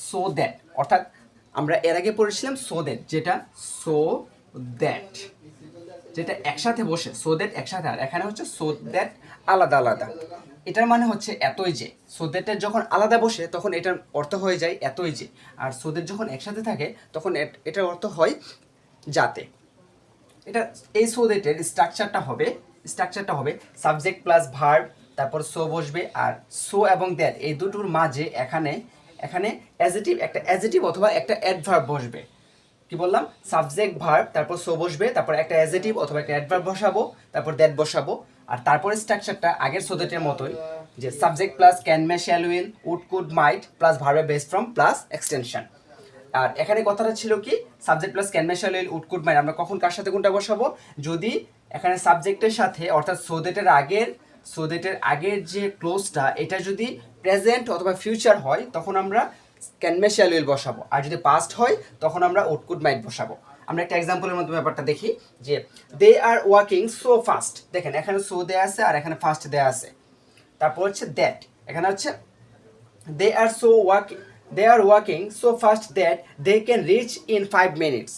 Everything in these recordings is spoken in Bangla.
সো দ্যাট, অর্থাৎ আমরা এর আগে পড়েছিলাম সো দ্যাট, যেটা সো দ্যাট, যেটা একসাথে বসে সো দ্যাট একসাথে, আর এখানে হচ্ছে সো দ্যাট আলাদা আলাদা। এটার মানে হচ্ছে এতই যে, সো দ্যাটের যখন আলাদা বসে তখন এটার অর্থ হয়ে যায় এতই যে, আর সো দ্যাট যখন একসাথে থাকে তখন এটার অর্থ হয় যাতে। এটা এই সো দ্যাটের স্ট্রাকচারটা হবে সাবজেক্ট প্লাস ভার্ব, তারপর সো বসবে, আর সো এবং দ্যাট এই দুটোর মাঝে এখানে এখানে একটা অ্যাজেটিভ অথবা একটা অ্যাডভার্ব বসবে। কি বললাম? সাবজেক্ট ভার্ব, তারপর সো বসবে, তারপর একটা অ্যাজেটিভ অথবা একটা অ্যাডভার্ব বসাবো, তারপর দ্যাট বসাবো। আর তারপরে স্ট্রাকচারটা আগের সো দ্যাটের মতোই, যে subject plus can may shall will would could might plus ভার্বে বেস ফ্রম প্লাস এক্সটেনশন। আর এখানে কথাটা ছিল কি, subject plus can may shall will would could might, আমরা কখন কার সাথে কোনটা বসাবো? যদি এখানে সাবজেক্টের সাথে, অর্থাৎ সো দ্যাটের আগের যে ক্লোজটা এটা যদি প্রেজেন্ট অথবা ফিউচার হয় তখন আমরা ক্যান মে শ্যাল উইল বসাবো, আর যদি পাস্ট হয় তখন আমরা উড কুড মাইট বসাবো। আমরা একটা এক্সাম্পলের মধ্যে ব্যাপারটা দেখি, যে দে আর ওয়াকিং সো ফাস্ট, দেখেন এখানে সো দেয়া আছে আর এখানে ফাস্ট দেয়া আছে। তারপর হচ্ছে দ্যাট, এখানে হচ্ছে they are they are walking so fast that they can reach in 5 minutes।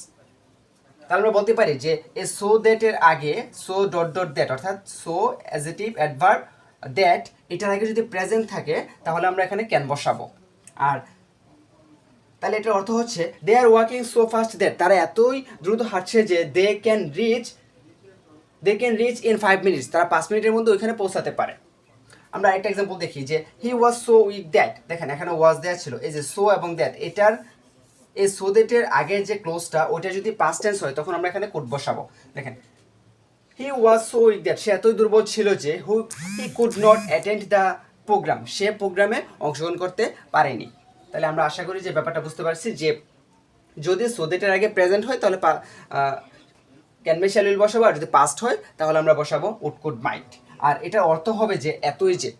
তাহলে আমরা বলতে পারি যে এই সো দ্যাটের আগে সো ডট ডট দ্যাট, অর্থাৎ সো অ্যাজেটিভ অ্যাডভার্ব দ্যাট, এটার আগে যদি প্রেজেন্ট থাকে তাহলে আমরা এখানে ক্যান বসাবো। আর তাহলে এটার অর্থ হচ্ছে they are walking so fast that, তারা এতই দ্রুত হাঁটছে যে they can reach in 5 minutes, তারা 5 মিনিটের মধ্যে ওইখানে পৌঁছাতে পারে। আমরা একটা এক্সাম্পল দেখি, যে হি ওয়াজ সো উইক দ্যাট, দেখেন এখানে ওয়াজ দেয়া ছিল, এই যে সো এবং দ্যাট, এটার এই সো দ্যাটের আগের যে ক্লোজটা ওইটা যদি পাস্ট টেন্স হয় তখন আমরা এখানে কোড বসাবো। দেখেন he was so weak that, সে এতই দুর্বল ছিল যে he could not attend the programme, সে প্রোগ্রামে অংশগ্রহণ করতে পারেনি। তাহলে আমরা আশা করি যে ব্যাপারটা বুঝতে পারছি, যে যদি সো দ্যাটের আগে প্রেজেন্ট হয় তাহলে ক্যান মে শ্যাল উইল বসাবো, আর যদি পাস্ট হয় তাহলে আমরা বসাবো উড কুড মাইট। আর এটার অর্থ হবে যে এতই যে,